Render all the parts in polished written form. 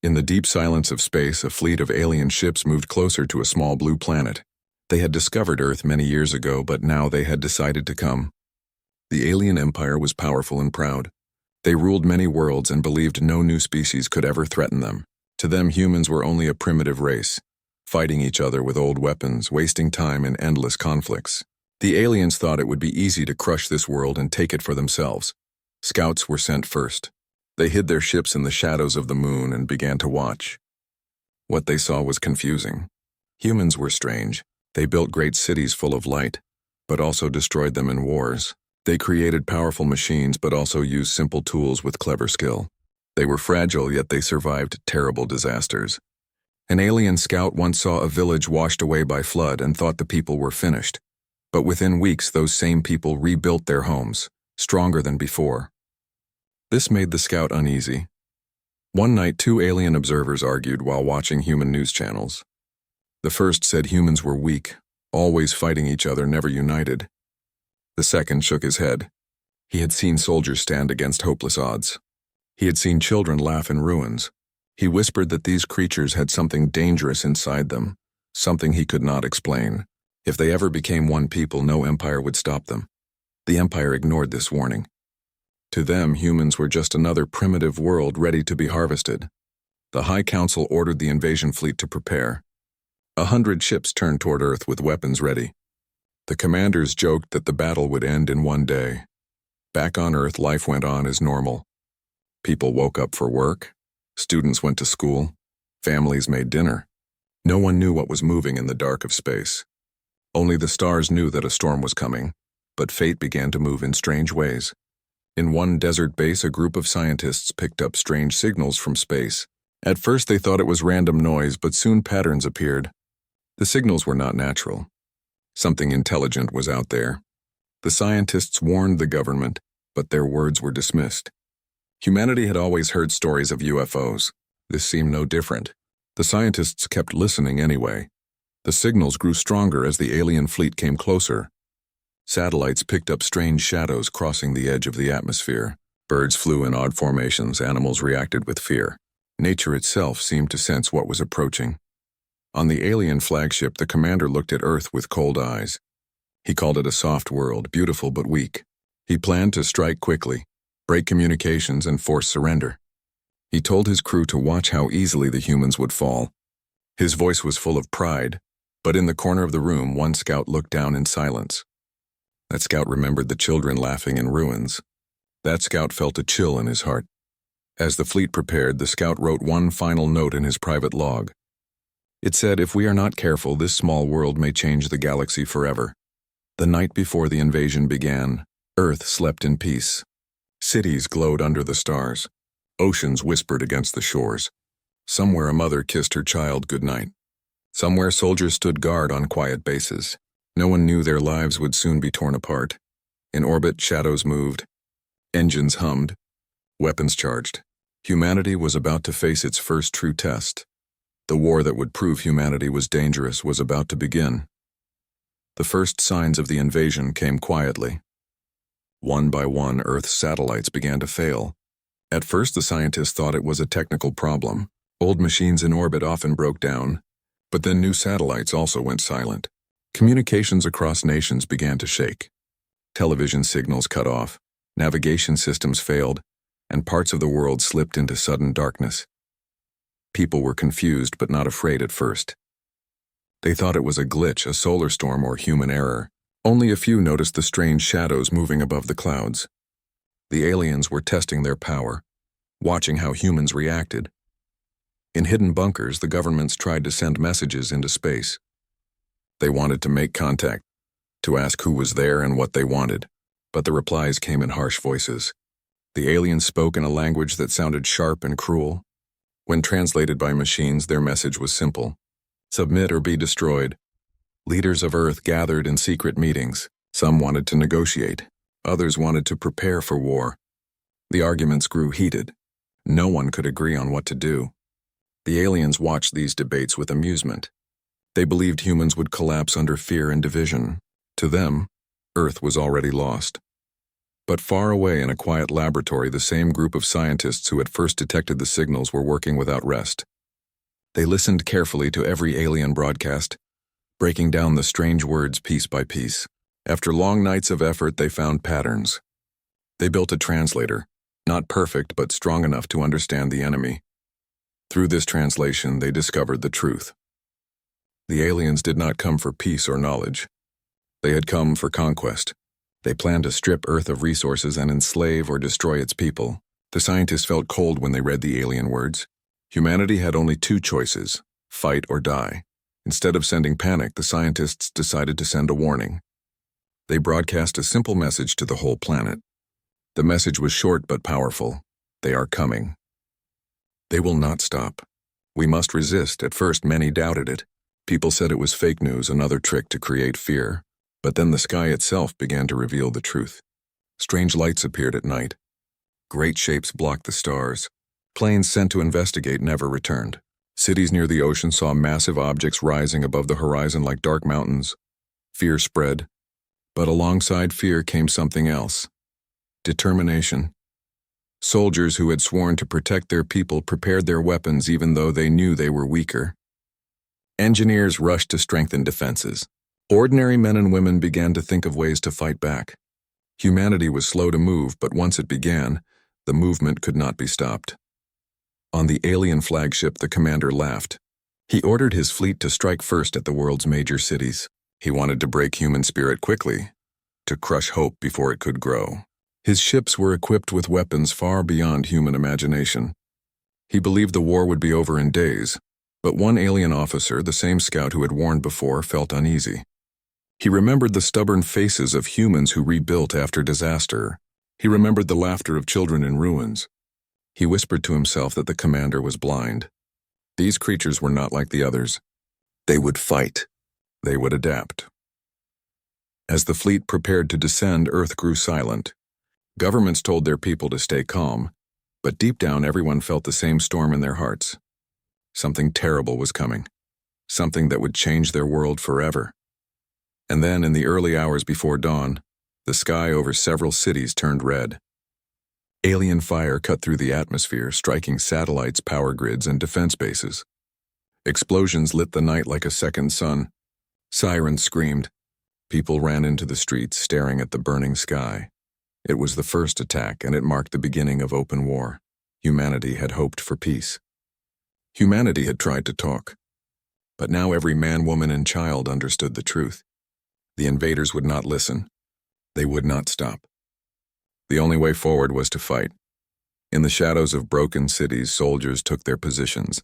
In the deep silence of space, a fleet of alien ships moved closer to a small blue planet. They had discovered Earth many years ago, but now they had decided to come. The alien empire was powerful and proud. They ruled many worlds and believed no new species could ever threaten them. To them, humans were only a primitive race, fighting each other with old weapons, wasting time in endless conflicts. The aliens thought it would be easy to crush this world and take it for themselves. Scouts were sent first. They hid their ships in the shadows of the moon and began to watch. What they saw was confusing. Humans were strange. They built great cities full of light, but also destroyed them in wars. They created powerful machines, but also used simple tools with clever skill. They were fragile, yet they survived terrible disasters. An alien scout once saw a village washed away by flood and thought the people were finished. But within weeks, those same people rebuilt their homes, stronger than before. This made the scout uneasy. One night, two alien observers argued while watching human news channels. The first said humans were weak, always fighting each other, never united. The second shook his head. He had seen soldiers stand against hopeless odds. He had seen children laugh in ruins. He whispered that these creatures had something dangerous inside them, something he could not explain. If they ever became one people, no empire would stop them. The empire ignored this warning. To them, humans were just another primitive world ready to be harvested. The High Council ordered the invasion fleet to prepare. 100 ships turned toward Earth with weapons ready. The commanders joked that the battle would end in one day. Back on Earth, life went on as normal. People woke up for work. Students went to school. Families made dinner. No one knew what was moving in the dark of space. Only the stars knew that a storm was coming, but fate began to move in strange ways. In one desert base, a group of scientists picked up strange signals from space. At first, they thought it was random noise, but soon patterns appeared. The signals were not natural. Something intelligent was out there. The scientists warned the government, but their words were dismissed. Humanity had always heard stories of UFOs. This seemed no different. The scientists kept listening anyway. The signals grew stronger as the alien fleet came closer. Satellites picked up strange shadows crossing the edge of the atmosphere. Birds flew in odd formations, animals reacted with fear. Nature itself seemed to sense what was approaching. On the alien flagship, the commander looked at Earth with cold eyes. He called it a soft world, beautiful but weak. He planned to strike quickly, break communications, and force surrender. He told his crew to watch how easily the humans would fall. His voice was full of pride, but in the corner of the room, one scout looked down in silence. That scout remembered the children laughing in ruins. That scout felt a chill in his heart. As the fleet prepared, the scout wrote one final note in his private log. It said, "If we are not careful, this small world may change the galaxy forever." The night before the invasion began, Earth slept in peace. Cities glowed under the stars. Oceans whispered against the shores. Somewhere a mother kissed her child goodnight. Somewhere soldiers stood guard on quiet bases. No one knew their lives would soon be torn apart. In orbit, shadows moved. Engines hummed. Weapons charged. Humanity was about to face its first true test. The war that would prove humanity was dangerous was about to begin. The first signs of the invasion came quietly. One by one, Earth's satellites began to fail. At first, the scientists thought it was a technical problem. Old machines in orbit often broke down. But then new satellites also went silent. Communications across nations began to shake. Television signals cut off, navigation systems failed, and parts of the world slipped into sudden darkness. People were confused but not afraid at first. They thought it was a glitch, a solar storm, or human error. Only a few noticed the strange shadows moving above the clouds. The aliens were testing their power, watching how humans reacted. In hidden bunkers, the governments tried to send messages into space. They wanted to make contact, to ask who was there and what they wanted, but the replies came in harsh voices. The aliens spoke in a language that sounded sharp and cruel. When translated by machines, their message was simple: submit or be destroyed. Leaders of Earth gathered in secret meetings. Some wanted to negotiate. Others wanted to prepare for war. The arguments grew heated. No one could agree on what to do. The aliens watched these debates with amusement. They believed humans would collapse under fear and division. To them, Earth was already lost. But far away in a quiet laboratory, the same group of scientists who had first detected the signals were working without rest. They listened carefully to every alien broadcast, breaking down the strange words piece by piece. After long nights of effort, they found patterns. They built a translator, not perfect but strong enough to understand the enemy. Through this translation, they discovered the truth. The aliens did not come for peace or knowledge. They had come for conquest. They planned to strip Earth of resources and enslave or destroy its people. The scientists felt cold when they read the alien words. Humanity had only two choices: fight or die. Instead of sending panic, the scientists decided to send a warning. They broadcast a simple message to the whole planet. The message was short but powerful. They are coming. They will not stop. We must resist. At first, many doubted it. People said it was fake news, another trick to create fear. But then the sky itself began to reveal the truth. Strange lights appeared at night. Great shapes blocked the stars. Planes sent to investigate never returned. Cities near the ocean saw massive objects rising above the horizon like dark mountains. Fear spread. But alongside fear came something else: determination. Soldiers who had sworn to protect their people prepared their weapons even though they knew they were weaker. Engineers rushed to strengthen defenses. Ordinary men and women began to think of ways to fight back. Humanity was slow to move, but once it began, the movement could not be stopped. On the alien flagship, the commander laughed. He ordered his fleet to strike first at the world's major cities. He wanted to break human spirit quickly, to crush hope before it could grow. His ships were equipped with weapons far beyond human imagination. He believed the war would be over in days, but one alien officer, the same scout who had warned before, felt uneasy. He remembered the stubborn faces of humans who rebuilt after disaster. He remembered the laughter of children in ruins. He whispered to himself that the commander was blind. These creatures were not like the others. They would fight. They would adapt. As the fleet prepared to descend, Earth grew silent. Governments told their people to stay calm, but deep down everyone felt the same storm in their hearts. Something terrible was coming. Something that would change their world forever. And then, in the early hours before dawn, the sky over several cities turned red. Alien fire cut through the atmosphere, striking satellites, power grids, and defense bases. Explosions lit the night like a second sun. Sirens screamed. People ran into the streets, staring at the burning sky. It was the first attack, and it marked the beginning of open war. Humanity had hoped for peace. Humanity had tried to talk. But now every man, woman, and child understood the truth. The invaders would not listen. They would not stop. The only way forward was to fight. In the shadows of broken cities, soldiers took their positions.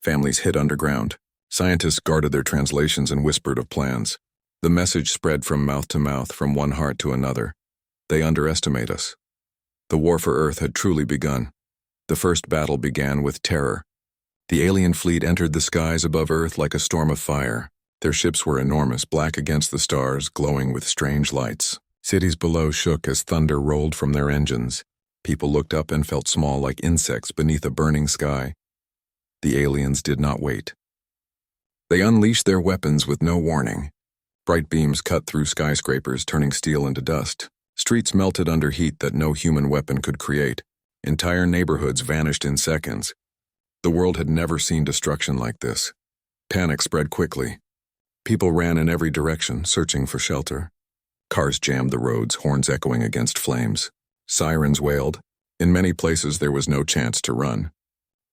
Families hid underground. Scientists guarded their translations and whispered of plans. The message spread from mouth to mouth, from one heart to another. They underestimate us. The war for Earth had truly begun. The first battle began with terror. The alien fleet entered the skies above Earth like a storm of fire. Their ships were enormous, black against the stars, glowing with strange lights. Cities below shook as thunder rolled from their engines. People looked up and felt small like insects beneath a burning sky. The aliens did not wait. They unleashed their weapons with no warning. Bright beams cut through skyscrapers, turning steel into dust. Streets melted under heat that no human weapon could create. Entire neighborhoods vanished in seconds. The world had never seen destruction like this. Panic spread quickly. People ran in every direction, searching for shelter. Cars jammed the roads, horns echoing against flames. Sirens wailed. In many places there was no chance to run.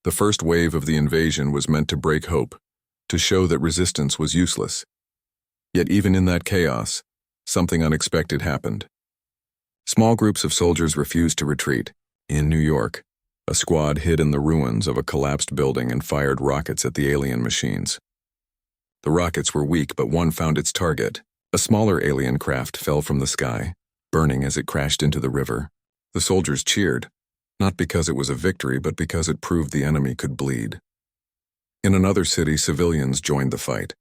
The first wave of the invasion was meant to break hope, to show that resistance was useless. Yet even in that chaos, something unexpected happened. Small groups of soldiers refused to retreat. In New York, a squad hid in the ruins of a collapsed building and fired rockets at the alien machines. The rockets were weak, but one found its target. A smaller alien craft fell from the sky, burning as it crashed into the river. The soldiers cheered, not because it was a victory, but because it proved the enemy could bleed. In another city, civilians joined the fight.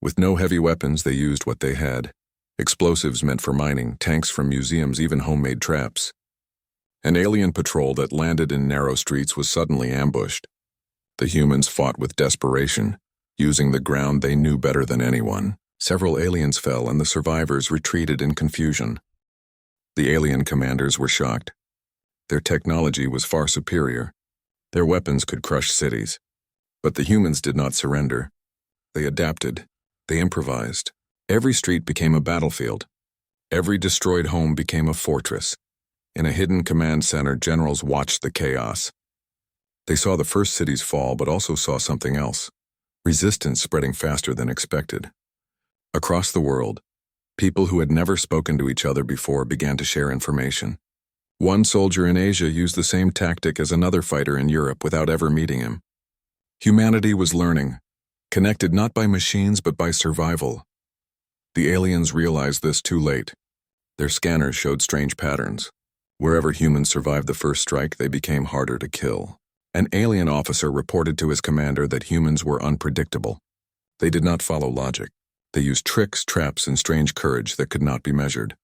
With no heavy weapons, they used what they had. Explosives meant for mining, tanks from museums, even homemade traps. An alien patrol that landed in narrow streets was suddenly ambushed. The humans fought with desperation, using the ground they knew better than anyone. Several aliens fell, and the survivors retreated in confusion. The alien commanders were shocked. Their technology was far superior. Their weapons could crush cities. But the humans did not surrender. They adapted. They improvised. Every street became a battlefield. Every destroyed home became a fortress. In a hidden command center, generals watched the chaos. They saw the first cities fall, but also saw something else. Resistance spreading faster than expected. Across the world, people who had never spoken to each other before began to share information. One soldier in Asia used the same tactic as another fighter in Europe without ever meeting him. Humanity was learning, connected not by machines but by survival. The aliens realized this too late. Their scanners showed strange patterns. Wherever humans survived the first strike, they became harder to kill. An alien officer reported to his commander that humans were unpredictable. They did not follow logic. They used tricks, traps, and strange courage that could not be measured.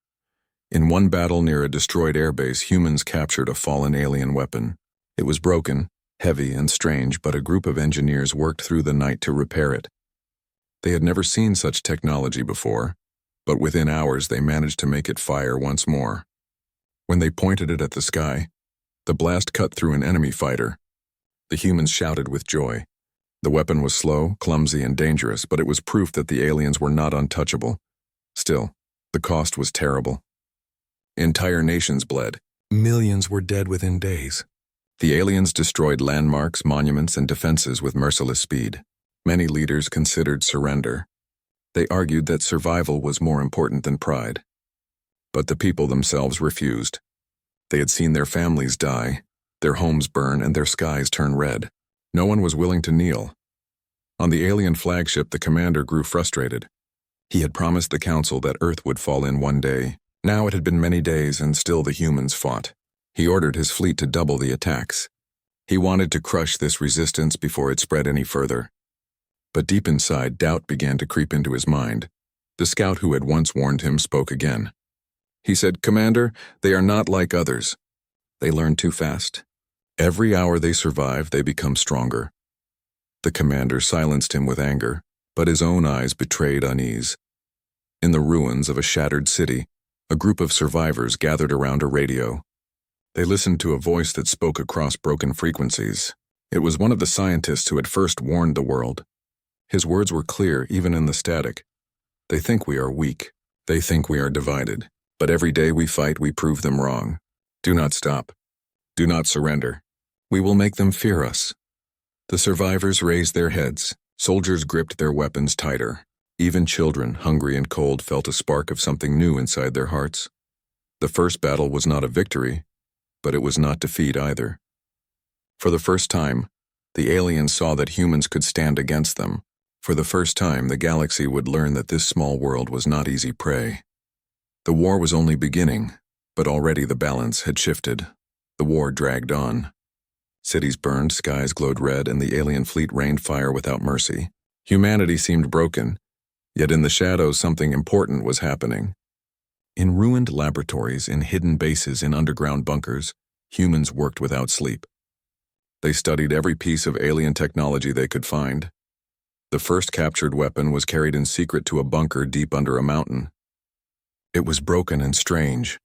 In one battle near a destroyed airbase, humans captured a fallen alien weapon. It was broken, heavy, and strange, but a group of engineers worked through the night to repair it. They had never seen such technology before, but within hours they managed to make it fire once more. When they pointed it at the sky, the blast cut through an enemy fighter. The humans shouted with joy. The weapon was slow, clumsy, and dangerous, but it was proof that the aliens were not untouchable. Still, the cost was terrible. Entire nations bled. Millions were dead within days. The aliens destroyed landmarks, monuments, and defenses with merciless speed. Many leaders considered surrender. They argued that survival was more important than pride. But the people themselves refused. They had seen their families die, their homes burn, and their skies turn red. No one was willing to kneel. On the alien flagship, the commander grew frustrated. He had promised the council that Earth would fall in one day. Now it had been many days, and still the humans fought. He ordered his fleet to double the attacks. He wanted to crush this resistance before it spread any further. But deep inside, doubt began to creep into his mind. The scout who had once warned him spoke again. He said, "Commander, they are not like others. They learn too fast. Every hour they survive, they become stronger." The commander silenced him with anger, but his own eyes betrayed unease. In the ruins of a shattered city, a group of survivors gathered around a radio. They listened to a voice that spoke across broken frequencies. It was one of the scientists who had first warned the world. His words were clear even in the static. "They think we are weak. They think we are divided. But every day we fight, we prove them wrong. Do not stop. Do not surrender. We will make them fear us." The survivors raised their heads. Soldiers gripped their weapons tighter. Even children, hungry and cold, felt a spark of something new inside their hearts. The first battle was not a victory, but it was not defeat either. For the first time, the aliens saw that humans could stand against them. For the first time, the galaxy would learn that this small world was not easy prey. The war was only beginning, but already the balance had shifted. The war dragged on. Cities burned, skies glowed red, and the alien fleet rained fire without mercy. Humanity seemed broken, yet in the shadows something important was happening. In ruined laboratories, in hidden bases, in underground bunkers, humans worked without sleep. They studied every piece of alien technology they could find. The first captured weapon was carried in secret to a bunker deep under a mountain. It was broken and strange,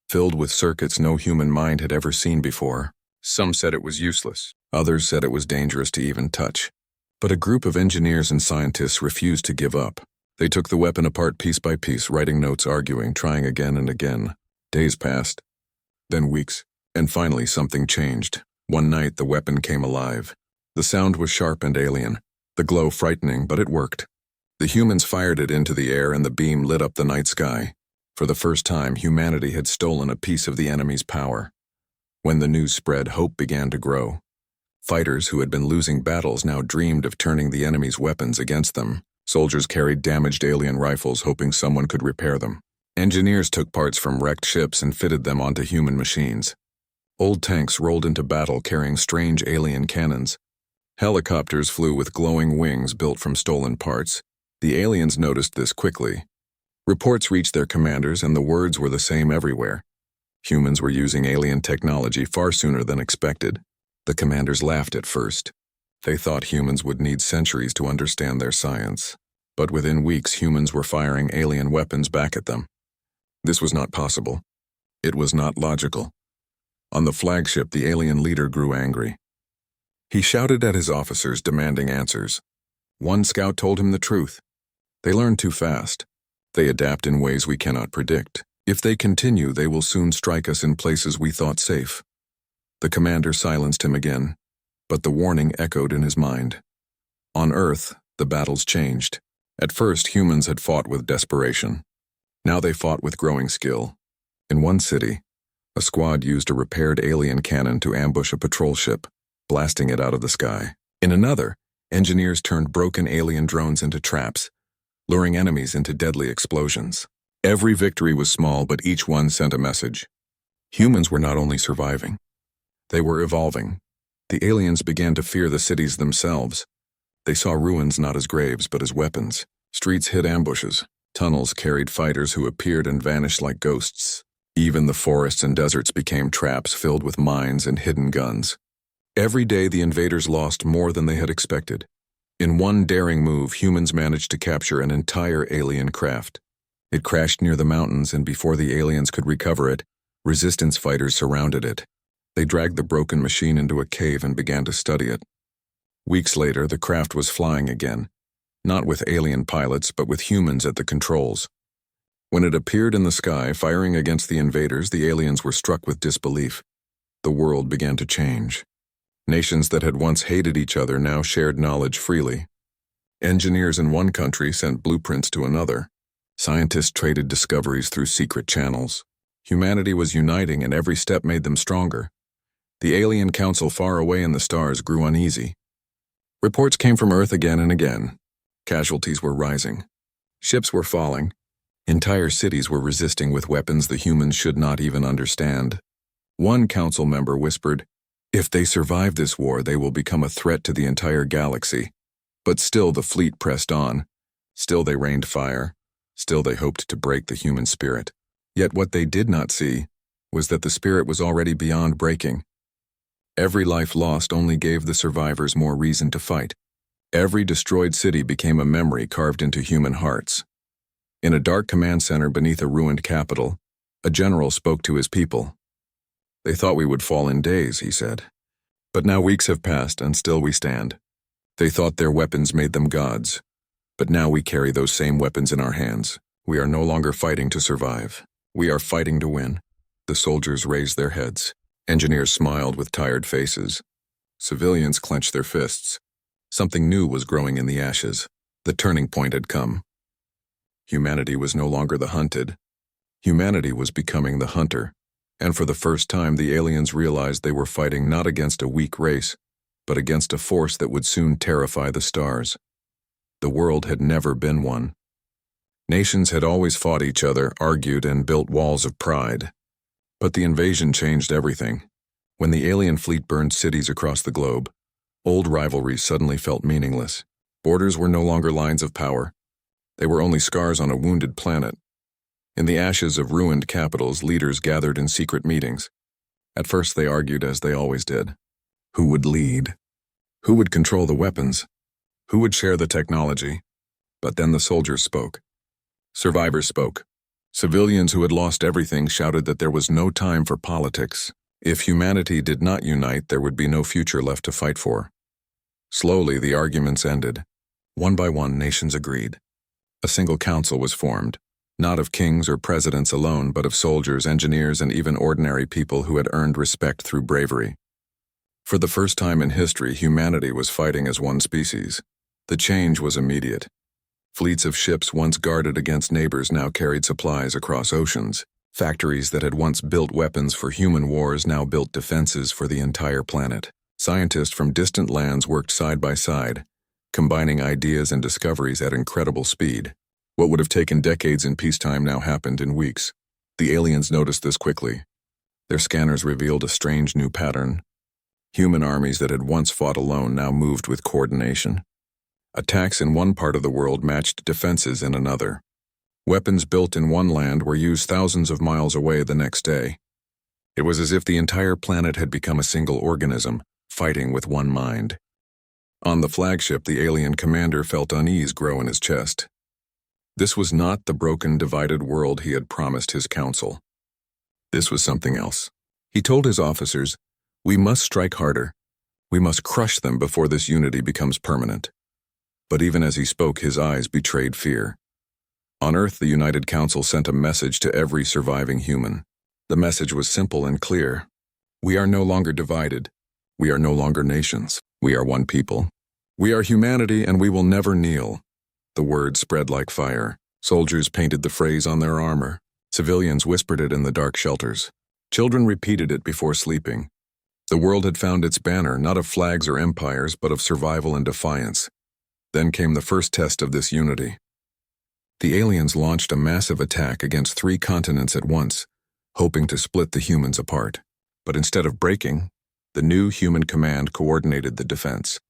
filled with circuits no human mind had ever seen before. Some said it was useless. Others said it was dangerous to even touch. But a group of engineers and scientists refused to give up. They took the weapon apart piece by piece, writing notes, arguing, trying again and again. Days passed, then weeks, and finally something changed. One night the weapon came alive. The sound was sharp and alien, the glow frightening, but it worked. The humans fired it into the air and the beam lit up the night sky. For the first time, humanity had stolen a piece of the enemy's power. When the news spread, hope began to grow. Fighters who had been losing battles now dreamed of turning the enemy's weapons against them. Soldiers carried damaged alien rifles, hoping someone could repair them. Engineers took parts from wrecked ships and fitted them onto human machines. Old tanks rolled into battle carrying strange alien cannons. Helicopters flew with glowing wings built from stolen parts. The aliens noticed this quickly. Reports reached their commanders, and the words were the same everywhere. Humans were using alien technology far sooner than expected. The commanders laughed at first. They thought humans would need centuries to understand their science. But within weeks, humans were firing alien weapons back at them. This was not possible. It was not logical. On the flagship, the alien leader grew angry. He shouted at his officers, demanding answers. One scout told him the truth. They learn too fast. They adapt in ways we cannot predict. If they continue, they will soon strike us in places we thought safe. The commander silenced him again, but the warning echoed in his mind. On Earth, the battles changed. At first, humans had fought with desperation. Now they fought with growing skill. In one city, a squad used a repaired alien cannon to ambush a patrol ship, blasting it out of the sky. In another, engineers turned broken alien drones into traps, luring enemies into deadly explosions. Every victory was small, but each one sent a message. Humans were not only surviving, they were evolving. The aliens began to fear the cities themselves. They saw ruins not as graves, but as weapons. Streets hid ambushes. Tunnels carried fighters who appeared and vanished like ghosts. Even the forests and deserts became traps filled with mines and hidden guns. Every day the invaders lost more than they had expected. In one daring move, humans managed to capture an entire alien craft. It crashed near the mountains, and before the aliens could recover it, resistance fighters surrounded it. They dragged the broken machine into a cave and began to study it. Weeks later, the craft was flying again, not with alien pilots, but with humans at the controls. When it appeared in the sky, firing against the invaders, the aliens were struck with disbelief. The world began to change. Nations that had once hated each other now shared knowledge freely. Engineers in one country sent blueprints to another. Scientists traded discoveries through secret channels. Humanity was uniting, and every step made them stronger. The alien council far away in the stars grew uneasy. Reports came from Earth again and again. Casualties were rising. Ships were falling. Entire cities were resisting with weapons the humans should not even understand. One council member whispered, "If they survive this war, they will become a threat to the entire galaxy." But still the fleet pressed on. Still they rained fire. Still they hoped to break the human spirit. Yet what they did not see was that the spirit was already beyond breaking. Every life lost only gave the survivors more reason to fight. Every destroyed city became a memory carved into human hearts. In a dark command center beneath a ruined capital, a general spoke to his people. "They thought we would fall in days," he said. "But now weeks have passed, and still we stand. They thought their weapons made them gods. But now we carry those same weapons in our hands. We are no longer fighting to survive. We are fighting to win." The soldiers raised their heads. Engineers smiled with tired faces. Civilians clenched their fists. Something new was growing in the ashes. The turning point had come. Humanity was no longer the hunted. Humanity was becoming the hunter. And for the first time, the aliens realized they were fighting not against a weak race, but against a force that would soon terrify the stars. The world had never been one. Nations had always fought each other, argued, and built walls of pride. But the invasion changed everything. When the alien fleet burned cities across the globe, old rivalries suddenly felt meaningless. Borders were no longer lines of power. They were only scars on a wounded planet. In the ashes of ruined capitals, leaders gathered in secret meetings. At first they argued, as they always did. Who would lead? Who would control the weapons? Who would share the technology? But then the soldiers spoke. Survivors spoke. Civilians who had lost everything shouted that there was no time for politics. If humanity did not unite, there would be no future left to fight for. Slowly, the arguments ended. One by one, nations agreed. A single council was formed, not of kings or presidents alone, but of soldiers, engineers, and even ordinary people who had earned respect through bravery. For the first time in history, humanity was fighting as one species. The change was immediate. Fleets of ships once guarded against neighbors now carried supplies across oceans. Factories that had once built weapons for human wars now built defenses for the entire planet. Scientists from distant lands worked side by side, combining ideas and discoveries at incredible speed. What would have taken decades in peacetime now happened in weeks. The aliens noticed this quickly. Their scanners revealed a strange new pattern. Human armies that had once fought alone now moved with coordination. Attacks in one part of the world matched defenses in another. Weapons built in one land were used thousands of miles away the next day. It was as if the entire planet had become a single organism, fighting with one mind. On the flagship, the alien commander felt unease grow in his chest. This was not the broken, divided world he had promised his council. This was something else. He told his officers, "We must strike harder. We must crush them before this unity becomes permanent." But even as he spoke, his eyes betrayed fear. On Earth, the United Council sent a message to every surviving human. The message was simple and clear. We are no longer divided. We are no longer nations. We are one people. We are humanity, and we will never kneel. The words spread like fire. Soldiers painted the phrase on their armor. Civilians whispered it in the dark shelters. Children repeated it before sleeping. The world had found its banner, not of flags or empires, but of survival and defiance. Then came the first test of this unity. The aliens launched a massive attack against 3 continents at once, hoping to split the humans apart. But instead of breaking, the new human command coordinated the defense.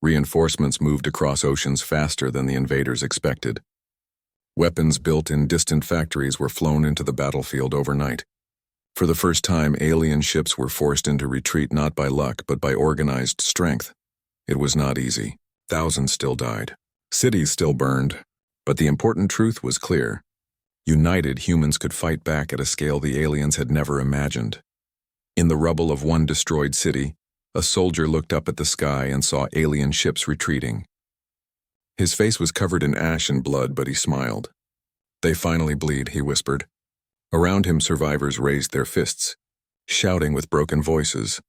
Reinforcements moved across oceans faster than the invaders expected. Weapons built in distant factories were flown into the battlefield overnight. For the first time, alien ships were forced into retreat not by luck, but by organized strength. It was not easy. Thousands still died. Cities still burned. But the important truth was clear. United, humans could fight back at a scale the aliens had never imagined. In the rubble of one destroyed city, a soldier looked up at the sky and saw alien ships retreating. His face was covered in ash and blood, but he smiled. "They finally bleed," he whispered. Around him, survivors raised their fists, shouting with broken voices,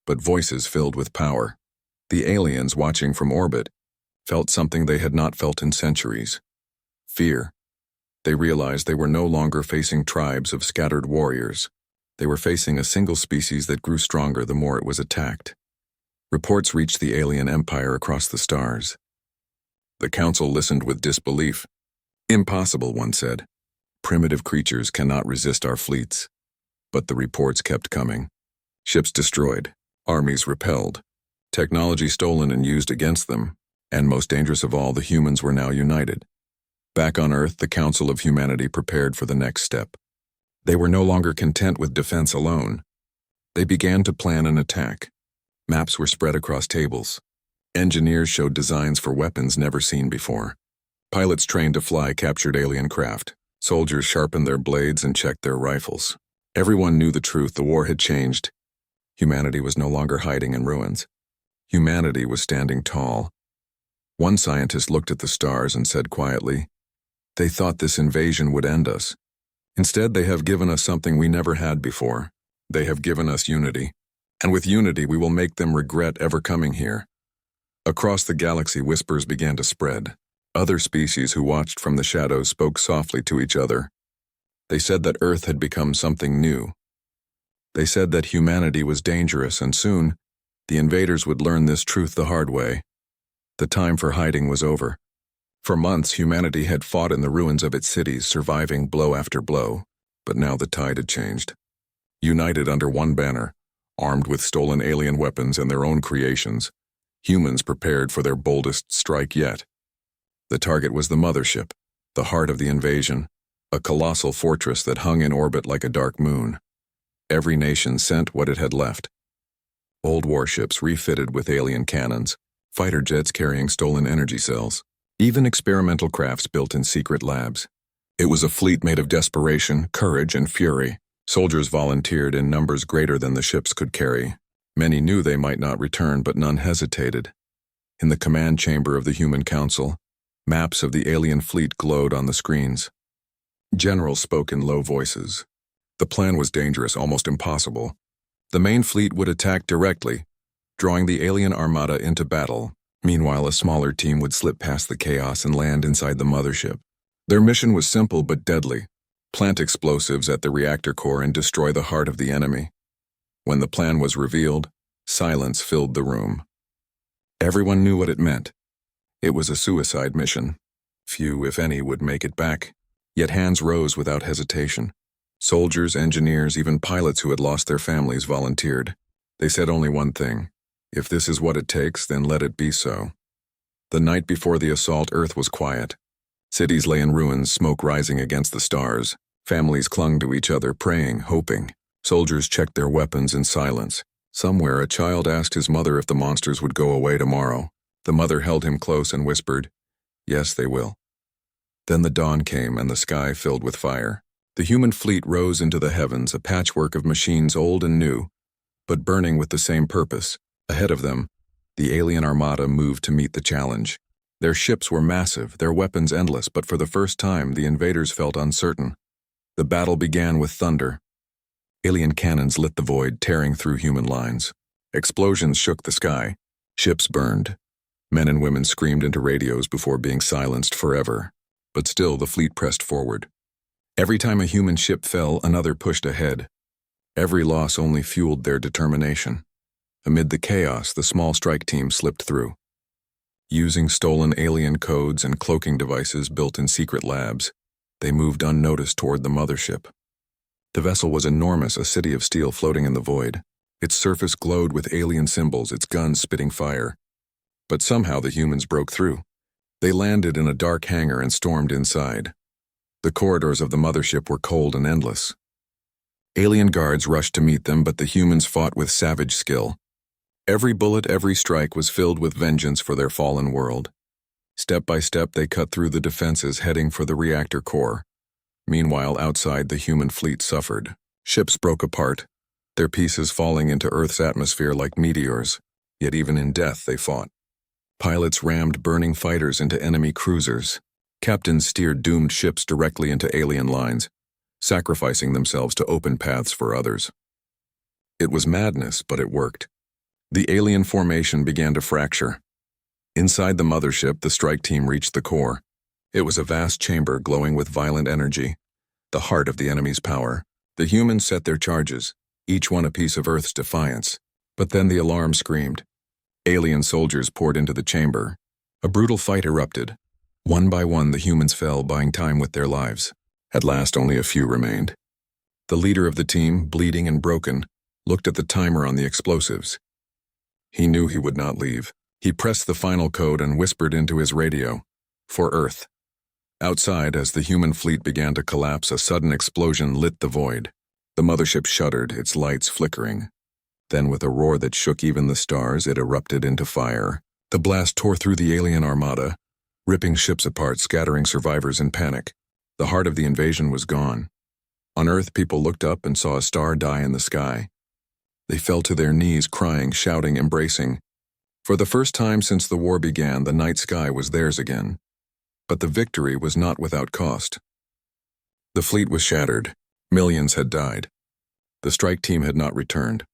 but voices filled with power. The aliens, watching from orbit, felt something they had not felt in centuries: fear. They realized they were no longer facing tribes of scattered warriors. They were facing a single species that grew stronger the more it was attacked. Reports reached the alien empire across the stars. The council listened with disbelief. "Impossible," one said. "Primitive creatures cannot resist our fleets." But the reports kept coming. Ships destroyed, armies repelled, technology stolen and used against them, and most dangerous of all, the humans were now united. Back on Earth, the Council of Humanity prepared for the next step. They were no longer content with defense alone. They began to plan an attack. Maps were spread across tables. Engineers showed designs for weapons never seen before. Pilots trained to fly captured alien craft. Soldiers sharpened their blades and checked their rifles. Everyone knew the truth. The war had changed. Humanity was no longer hiding in ruins. Humanity was standing tall. One scientist looked at the stars and said quietly, "They thought this invasion would end us. Instead, they have given us something we never had before. They have given us unity. And with unity, we will make them regret ever coming here." Across the galaxy, whispers began to spread. Other species who watched from the shadows spoke softly to each other. They said that Earth had become something new. They said that humanity was dangerous, and soon, the invaders would learn this truth the hard way. The time for hiding was over. For months, humanity had fought in the ruins of its cities, surviving blow after blow, but now the tide had changed. United under one banner, armed with stolen alien weapons and their own creations, humans prepared for their boldest strike yet. The target was the mothership, the heart of the invasion, a colossal fortress that hung in orbit like a dark moon. Every nation sent what it had left. Old warships refitted with alien cannons, fighter jets carrying stolen energy cells, even experimental crafts built in secret labs. It was a fleet made of desperation, courage, and fury. Soldiers volunteered in numbers greater than the ships could carry. Many knew they might not return, but none hesitated. In the command chamber of the Human Council, maps of the alien fleet glowed on the screens. Generals spoke in low voices. The plan was dangerous, almost impossible. The main fleet would attack directly, drawing the alien armada into battle. Meanwhile, a smaller team would slip past the chaos and land inside the mothership. Their mission was simple but deadly: plant explosives at the reactor core and destroy the heart of the enemy. When the plan was revealed, silence filled the room. Everyone knew what it meant. It was a suicide mission. Few, if any, would make it back. Yet hands rose without hesitation. Soldiers, engineers, even pilots who had lost their families volunteered. They said only one thing: if this is what it takes, then let it be so. The night before the assault, Earth was quiet. Cities lay in ruins, smoke rising against the stars. Families clung to each other, praying, hoping. Soldiers checked their weapons in silence. Somewhere, a child asked his mother if the monsters would go away tomorrow. The mother held him close and whispered, "Yes, they will." Then the dawn came and the sky filled with fire. The human fleet rose into the heavens, a patchwork of machines old and new, but burning with the same purpose. Ahead of them, the alien armada moved to meet the challenge. Their ships were massive, their weapons endless, but for the first time, the invaders felt uncertain. The battle began with thunder. Alien cannons lit the void, tearing through human lines. Explosions shook the sky. Ships burned. Men and women screamed into radios before being silenced forever. But still, the fleet pressed forward. Every time a human ship fell, another pushed ahead. Every loss only fueled their determination. Amid the chaos, the small strike team slipped through. Using stolen alien codes and cloaking devices built in secret labs, they moved unnoticed toward the mothership. The vessel was enormous, a city of steel floating in the void. Its surface glowed with alien symbols, its guns spitting fire. But somehow the humans broke through. They landed in a dark hangar and stormed inside. The corridors of the mothership were cold and endless. Alien guards rushed to meet them, but the humans fought with savage skill. Every bullet, every strike was filled with vengeance for their fallen world. Step by step, they cut through the defenses, heading for the reactor core. Meanwhile, outside, the human fleet suffered. Ships broke apart, their pieces falling into Earth's atmosphere like meteors, yet even in death they fought. Pilots rammed burning fighters into enemy cruisers. Captains steered doomed ships directly into alien lines, sacrificing themselves to open paths for others. It was madness, but it worked. The alien formation began to fracture. Inside the mothership, the strike team reached the core. It was a vast chamber glowing with violent energy, the heart of the enemy's power. The humans set their charges, each one a piece of Earth's defiance. But then the alarm screamed. Alien soldiers poured into the chamber. A brutal fight erupted. One by one, the humans fell, buying time with their lives. At last, only a few remained. The leader of the team, bleeding and broken, looked at the timer on the explosives. He knew he would not leave. He pressed the final code and whispered into his radio, "For Earth." Outside, as the human fleet began to collapse, a sudden explosion lit the void. The mothership shuddered, its lights flickering. Then, with a roar that shook even the stars, it erupted into fire. The blast tore through the alien armada, ripping ships apart, scattering survivors in panic. The heart of the invasion was gone. On Earth, people looked up and saw a star die in the sky. They fell to their knees, crying, shouting, embracing. For the first time since the war began, the night sky was theirs again. But the victory was not without cost. The fleet was shattered. Millions had died. The strike team had not returned.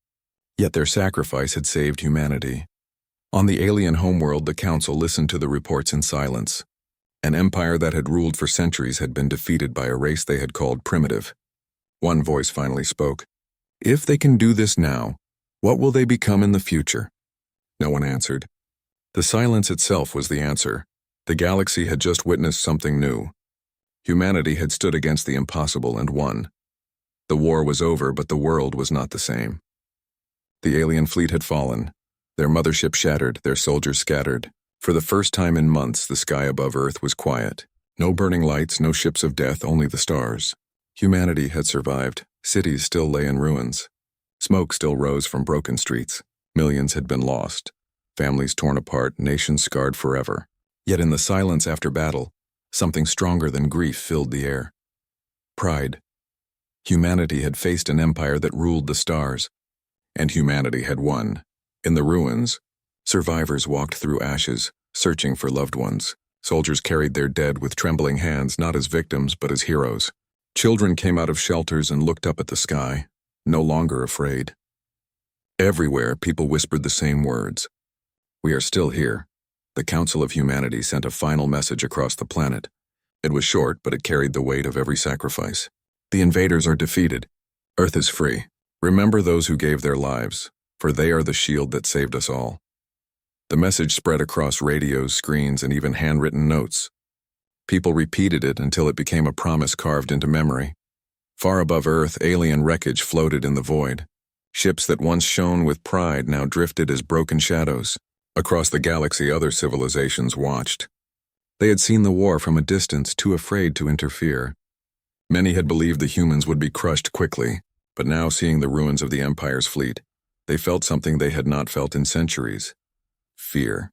Yet their sacrifice had saved humanity. On the alien homeworld, the Council listened to the reports in silence. An empire that had ruled for centuries had been defeated by a race they had called primitive. One voice finally spoke. "If they can do this now, what will they become in the future?" No one answered. The silence itself was the answer. The galaxy had just witnessed something new. Humanity had stood against the impossible and won. The war was over, but the world was not the same. The alien fleet had fallen, their mothership shattered, their soldiers scattered. For the first time in months, the sky above Earth was quiet. No burning lights, no ships of death, only the stars. Humanity had survived. Cities still lay in ruins. Smoke still rose from broken streets. Millions had been lost. Families torn apart, nations scarred forever. Yet in the silence after battle, something stronger than grief filled the air. Pride. Humanity had faced an empire that ruled the stars, and humanity had won. In the ruins, survivors walked through ashes, searching for loved ones. Soldiers carried their dead with trembling hands, not as victims, but as heroes. Children came out of shelters and looked up at the sky, no longer afraid. Everywhere, people whispered the same words. "We are still here." The Council of Humanity sent a final message across the planet. It was short, but it carried the weight of every sacrifice. "The invaders are defeated. Earth is free. Remember those who gave their lives, for they are the shield that saved us all." The message spread across radios, screens, and even handwritten notes. People repeated it until it became a promise carved into memory. Far above Earth, alien wreckage floated in the void. Ships that once shone with pride now drifted as broken shadows. Across the galaxy, other civilizations watched. They had seen the war from a distance, too afraid to interfere. Many had believed the humans would be crushed quickly, but now, seeing the ruins of the Empire's fleet, they felt something they had not felt in centuries: fear.